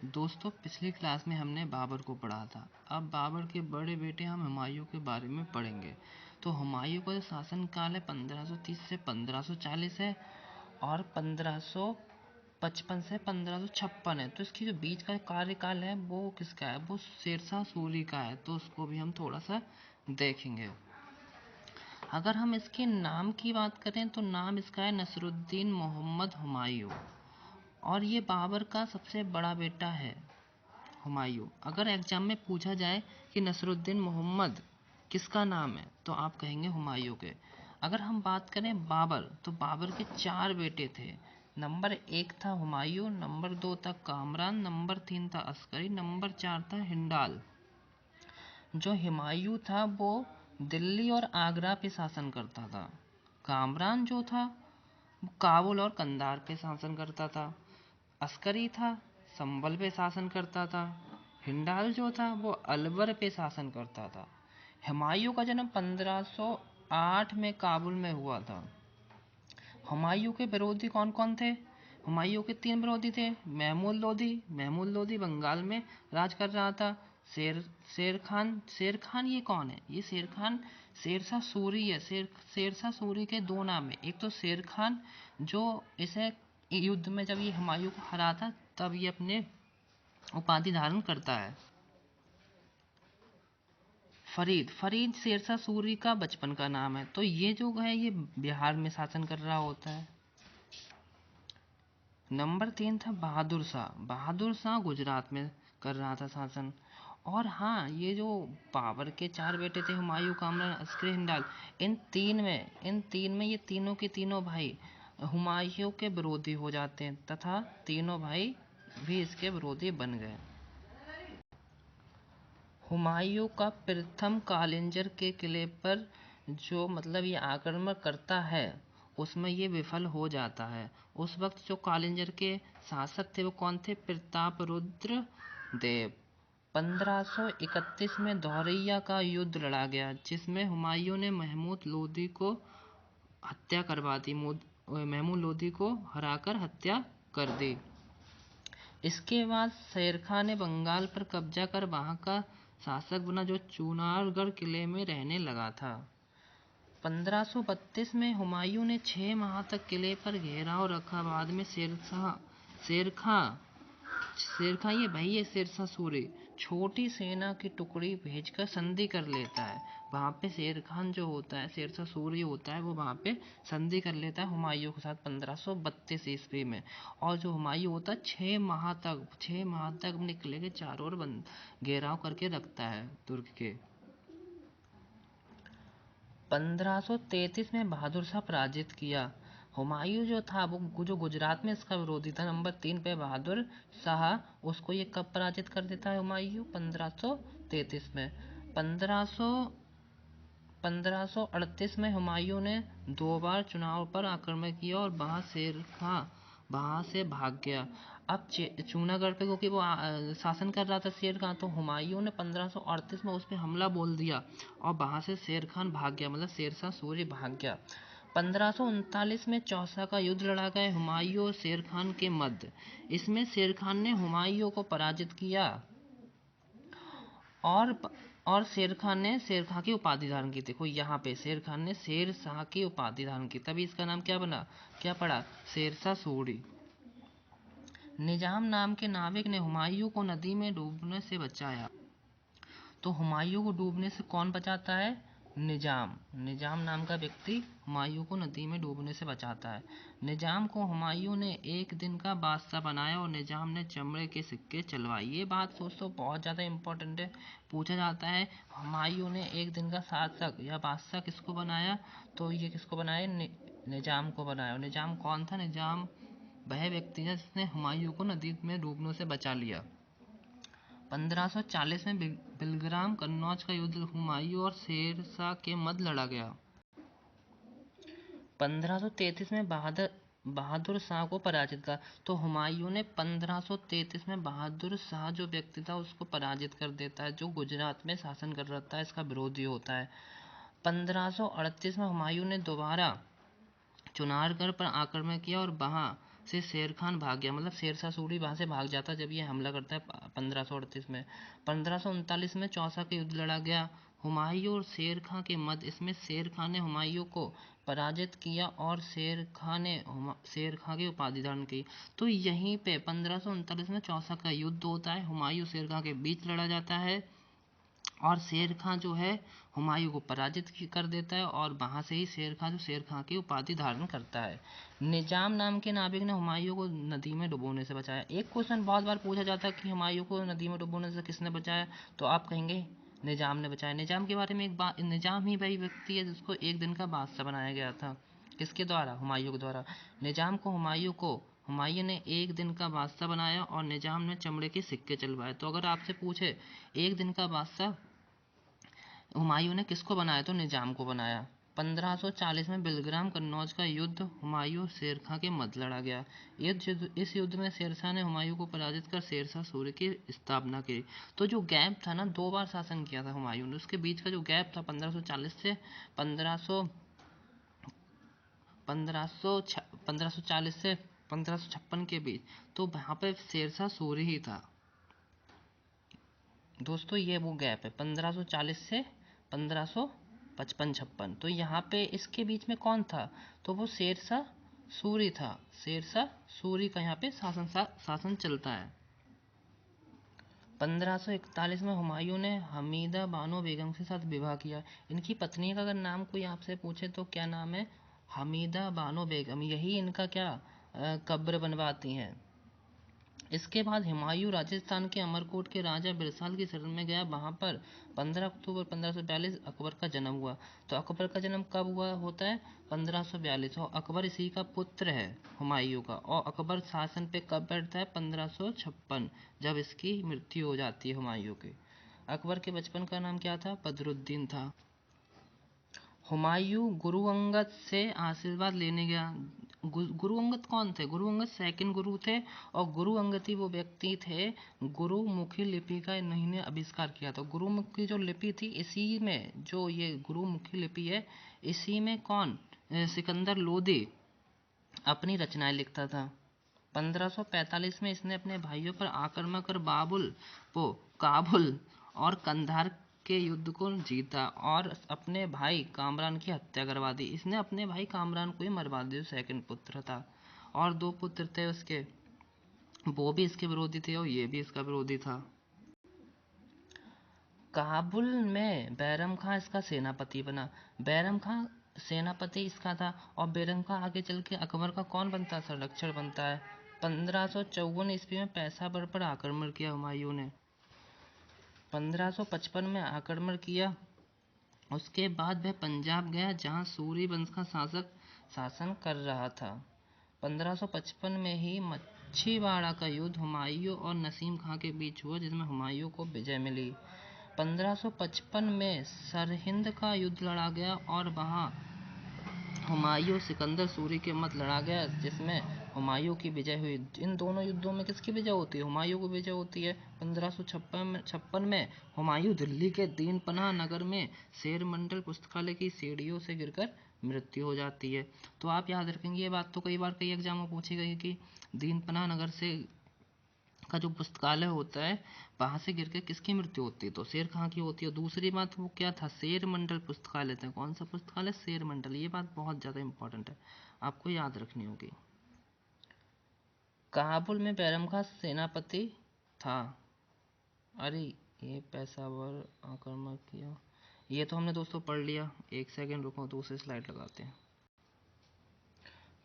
दोस्तों, पिछली क्लास में हमने बाबर को पढ़ा था। अब बाबर के बड़े बेटे हम हुमायूं के बारे में पढ़ेंगे। तो हुमायूं का जो शासनकाल है 1530 से 1540 है और 1555 से 1556 है। तो इसकी जो बीच का कार्यकाल है वो किसका है? वो शेरशाह सूरी का है। तो उसको भी हम थोड़ा सा देखेंगे। अगर हम इसके नाम की बात करें तो नाम इसका है नसरुद्दीन मोहम्मद हुमायूं, और ये बाबर का सबसे बड़ा बेटा है हुमायूं। अगर एग्जाम में पूछा जाए कि नसरुद्दीन मोहम्मद किसका नाम है तो आप कहेंगे हुमायूं के। अगर हम बात करें बाबर, तो बाबर के 4 बेटे थे। नंबर 1 था हुमायूं, नंबर 2 था कामरान, नंबर 3 था अस्करी, नंबर 4 था हिंडाल। जो हुमायूं था वो दिल्ली और आगरा पे शासन करता था। कामरान जो था वो काबुल और कंधार पे शासन करता था। अस्करी था, संभल पे शासन करता था। हिंडाल जो था वो अलवर पे शासन करता था। हुमायूं का जन्म 1508 में काबुल में हुआ था। हुमायूं के विरोधी कौन कौन थे? हुमायूं के 3 विरोधी थे। महमूद लोदी बंगाल में राज कर रहा था। शेर खान ये कौन है? ये शेर खान शेरशाह सूरी है। शेरशाह सूरी के 2 नाम है। एक तो शेर खान जो इसे युद्ध में जब ये हुमायूं को हराता तब ये अपने उपाधि धारण करता है। फरीद शेरशाह सूरी का बचपन का नाम है। तो ये जो है ये बिहार में शासन कर रहा होता है। नंबर 3 था बहादुर शाह गुजरात में कर रहा था शासन। और हाँ, ये जो बाबर के 4 बेटे थे हुमायूं, कामरान, अस्करी, हिंडाल, इन तीन में ये तीनों के तीनों भाई हुमायूं के विरोधी हो जाते हैं तथा तीनों भाई भी इसके विरोधी बन गए। हुमायूं का प्रथम कालिंजर के किले पर जो ये आक्रमण करता है उसमें ये विफल हो जाता है। उस वक्त जो कालिंजर के शासक थे वो कौन थे? प्रतापरुद्र देव। 1531 में धौरैया का युद्ध लड़ा गया जिसमें हुमायूं ने महमूद लोदी को हत्या करवा दी। महमूद लोदी को हराकर हत्या कर दी। इसके बाद शेरखां ने बंगाल पर कब्जा कर वहां का शासक बना, जो चुनारगढ़ किले में रहने लगा था। 1532 में हुमायूं ने 6 माह तक किले पर घेराव रखा। बाद में शेरखां ये भाई है शेरशाह सूरी, छोटी सेना की टुकड़ी भेजकर संधि कर लेता है। वहां पे शेर खान जो होता है, शेरशाह सूरी होता है, वो वहां पे संधि कर लेता है हुमायूं के साथ 1532 ईस्वी में। और जो हुमायूं होता है 6 माह तक अपने किले के चारों ओर घेराव करके रखता है दुर्ग के। 1533 में बहादुर शाह पराजित किया। हुमायूं जो था वो जो गुजरात में इसका विरोधी था नंबर 3 पे बहादुर शाह, उसको ये कब पराजित कर देता है हुमायूं? 1533 में। 1538 में हुमायूं ने 2 बार चुनाव पर आक्रमण किया और वहां से भाग गया। अब चूनागढ़ पे क्योंकि वो शासन कर रहा था शेर खान, तो हुमायूं ने 1538 में उस पर हमला बोल दिया और वहां से शेर खान भाग गया, शेरशाह सूरी भाग गया। 1539 में चौसा का युद्ध लड़ा गया हुमायूं और शेर खान के मध्य। इसमें शेर खान ने हुमायूं को पराजित किया और शेर खां की उपाधि धारण की। देखो यहाँ पे शेर खान ने शेर शाह की उपाधि धारण की, तभी इसका नाम क्या पड़ा? शेरशाह सूरी। निजाम नाम के नाविक ने हुमायूं को नदी में डूबने से बचाया। तो हुमायूं को डूबने से कौन बचाता है? निजाम नाम का व्यक्ति हुमायूं को नदी में डूबने से बचाता है। निजाम को हुमायूं ने एक दिन का बादशाह बनाया और निजाम ने चमड़े के सिक्के चलवाए। ये बात दोस्तों बहुत ज़्यादा इम्पोर्टेंट है। पूछा जाता है हुमायूं ने एक दिन का शासक या बादशाह किसको बनाया? तो ये किसको बनाया? निजाम को बनाया। और निजाम कौन था? निजाम वह व्यक्ति है जिसने हुमायूं को नदी में डूबने से बचा लिया। 1540 में बिलग्राम कन्नौज का युद्ध हुमायूं और शेरशाह के मध्य लड़ा गया। 1533 में बहादुर शाह को पराजित किया। तो हुमायूं ने 1533 में बहादुर शाह जो व्यक्ति था उसको पराजित कर देता है, जो गुजरात में शासन कर रहा था, इसका विरोधी होता है। 1538 में हुमायूं ने दोबारा चुनारगढ़ पर आक्रमण किया और वहां से शेर खान भाग गया, मतलब शेरशाह सूरी वहाँ से भाग जाता जब ये हमला करता है 1538 में। 1539 में चौसा का युद्ध लड़ा गया हुमायूं और शेर खां के मध्य। इसमें शेर खां ने हुमायूं को पराजित किया और शेर खां ने शेर खां की उपाधि धारण की। तो यहीं पे 1539 में चौसा का युद्ध होता है, हुमायूं शेर खां के बीच लड़ा जाता है और शेर खां जो है हुमायूं को पराजित कर देता है और वहां से ही शेर खां जो शेर खां की उपाधि धारण करता है। निजाम नाम के नाविक ने हुमायूं को नदी में डुबोने से बचाया। एक क्वेश्चन बहुत बार पूछा जाता है कि हुमायूं को नदी में डुबोने से किसने बचाया, तो आप कहेंगे निजाम ने बचाया। निजाम के बारे में एक बात, निजाम ही वही व्यक्ति है जिसको एक दिन का बादशाह बनाया गया था। किसके द्वारा? हुमायूं के द्वारा। निजाम को हुमायूं ने एक दिन का बादशाह बनाया और निजाम ने चमड़े के सिक्के चलवाए। तो अगर आपसे पूछे एक दिन का बादशाह हुमायूं ने किसको बनाया, तो निजाम को बनाया। 1540 में बिलग्राम कन्नौज का युद्ध हुमायूं और शेर खां के मध्य लड़ा गया। इस युद्ध में शेरशाह ने हुमायूं को पराजित कर शेरशाह सूरी की स्थापना की। तो जो गैप था ना, 2 बार शासन किया था हुमायूं ने, उसके बीच का जो गैप था 1540 से 1540 से 1556 के बीच, तो वहाँ पे शेरशाह सूरी ही था दोस्तों। ये वो गैप है 1540 से 1555-56। तो यहाँ पे इसके बीच में कौन था, तो वो शेरशाह सूरी था। शेरशाह सूरी का यहाँ पे शासन चलता है। 1541 में हुमायूं ने हमीदा बानो बेगम के साथ विवाह किया। इनकी पत्नी का अगर नाम कोई आपसे पूछे तो क्या नाम है? हमीदा बानो बेगम। यही इनका क्या कब्र बनवाती हैं। इसके बाद हुमायूं राजस्थान के अमरकोट के राजा बिरसाल की शरण में गया। वहां पर 15 अक्टूबर 1542 अकबर का जन्म हुआ। तो अकबर का जन्म कब हुआ होता है? 1542। और अकबर इसी का पुत्र है हुमायूं का। और अकबर शासन पे कब बैठता है? 1556, जब इसकी मृत्यु हो जाती है हुमायूं की। अकबर के बचपन का नाम क्या था? बदरुद्दीन था। हुमायूं गुरु अंगद से आशीर्वाद लेने गया। गुरु अंगद कौन थे? गुरु अंगद सेकंड गुरु थे। और गुरु अंगद ही वो व्यक्ति थे, गुरुमुखी लिपि का इन्होंने आविष्कार किया था। गुरुमुखी जो लिपि थी, इसी में जो ये गुरुमुखी लिपि है, इसी में कौन? सिकंदर लोदी अपनी रचनाएं लिखता था। 1545 में इसने अपने भाइयों पर आक्रमण कर काबुल और कंधार के युद्ध को जीता और अपने भाई कामरान की हत्या करवा दी। इसने अपने भाई कामरान को ही मरवा दिया, सेकंड पुत्र था। और 2 पुत्र थे उसके, वो भी इसके विरोधी थे और ये भी इसका विरोधी था। काबुल में बैरम खां इसका सेनापति बना। बैरम खां सेनापति इसका था और बैरम खां आगे चल के अकबर का कौन बनता है? संरक्षक बनता है। 1554 ईस्वी में पेशावर पर आक्रमण किया हुमायूं ने। 1555 में आक्रमण किया। उसके बाद वह पंजाब गया जहां सूरी वंश का शासक शासन कर रहा था। 1555 में ही मच्छीवाड़ा का युद्ध हुमायूं और नसीम खां के बीच हुआ, जिसमें हुमायूं को विजय मिली। 1555 में सरहिंद का युद्ध लड़ा गया और वहां हुमायूं सिकंदर सूरी के मध्य लड़ा गया, जिसमें हुमायूं की विजय हुई। इन दोनों युद्धों में किसकी विजय होती है? हुमायूं की विजय होती है। 1556 में हुमायूं दिल्ली के दीन पनाह नगर में शेर मंडल पुस्तकालय की सीढ़ियों से गिरकर मृत्यु हो जाती है। तो आप याद रखेंगे ये बात, तो कई बार कई एग्जाम में पूछी गई कि दीन पनाह नगर से का जो पुस्तकालय होता है, वहां से गिर के किसकी मृत्यु होती है? तो शेर खां की होती है। दूसरी बात वो क्या था? शेर मंडल पुस्तकालय था। कौन सा पुस्तकालय? शेर मंडल। ये बात बहुत ज्यादा इंपॉर्टेंट है, आपको याद रखनी होगी। काबुल में बैरम खां सेनापति था। अरे ये पेशावर आक्रमण किया, ये तो हमने दोस्तों पढ़ लिया। एक सेकंड रुको, दूसरी स्लाइड लगाते हैं।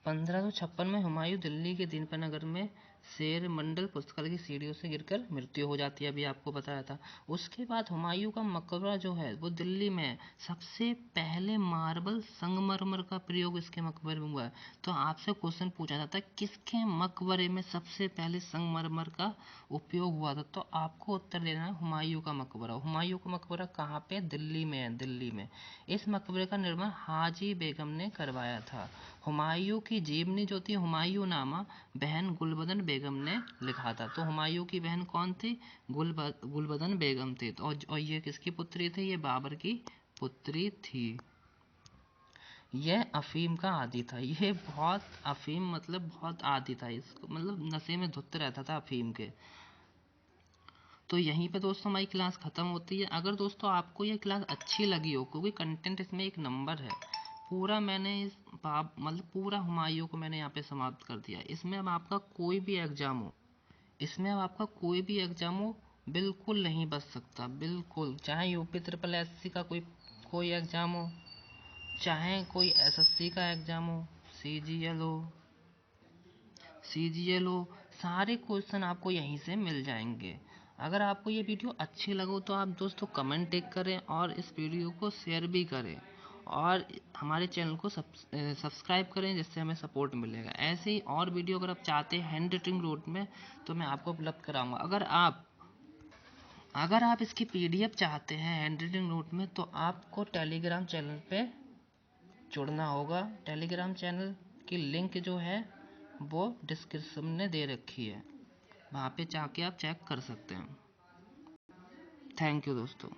1556 में हुमायूं दिल्ली के दीनपा नगर में शेर मंडल पुस्तकालय की सीढ़ियों से गिरकर मृत्यु हो जाती है, अभी आपको बताया था। उसके बाद हुमायूं का मकबरा जो है वो दिल्ली में सबसे पहले मार्बल संगमरमर का प्रयोग इसके मकबरे में हुआ है। तो आपसे क्वेश्चन पूछा जाता है किसके मकबरे में सबसे पहले संगमरमर का उपयोग हुआ था, तो आपको उत्तर देना है हुमायूं का मकबरा। हुमायूं का मकबरा कहाँ पे? दिल्ली में है, दिल्ली में। इस मकबरे का निर्माण हाजी बेगम ने करवाया था। हुमायूं की जीवनी जो थी हुमायूंनामा बहन गुलबदन बेगम ने लिखा था। तो हुमायूं की बहन कौन थी? गुलबदन बेगम थी। और ये किसकी पुत्री थी? ये बाबर की पुत्री थी। यह अफीम का आदी था। ये बहुत अफीम मतलब बहुत आदी था, इसको मतलब नशे में धुत रहता था अफीम के। तो यहीं पे दोस्तों हमारी क्लास ख़त्म होती है। अगर दोस्तों आपको ये क्लास अच्छी लगी हो, क्योंकि कंटेंट इसमें एक नंबर है, पूरा मैंने इस बाब मतलब पूरा हुमायूं को मैंने यहाँ पे समाप्त कर दिया। इसमें अब आपका कोई भी एग्ज़ाम हो, इसमें अब आपका कोई भी एग्ज़ाम हो बिल्कुल नहीं बच सकता, बिल्कुल। चाहे यूपी ट्रिपल एससी का कोई एग्ज़ाम हो, चाहे कोई एसएससी का एग्ज़ाम हो, सीजीएल हो, सीजीएल हो, सारे क्वेश्चन आपको यहीं से मिल जाएंगे। अगर आपको ये वीडियो अच्छी लगो तो आप दोस्तों कमेंट टेक करें और इस वीडियो को शेयर भी करें और हमारे चैनल को सब्सक्राइब करें, जिससे हमें सपोर्ट मिलेगा। ऐसे ही और वीडियो अगर आप चाहते हैं हैंड राइटिंग नोट में तो मैं आपको उपलब्ध कराऊंगा। अगर आप इसकी पीडीएफ चाहते हैं हैंड राइटिंग नोट में तो आपको टेलीग्राम चैनल पे जुड़ना होगा। टेलीग्राम चैनल की लिंक जो है वो डिस्क्रिप्शन में दे रखी है, वहाँ पे जाके आप चेक कर सकते हैं। थैंक यू दोस्तों।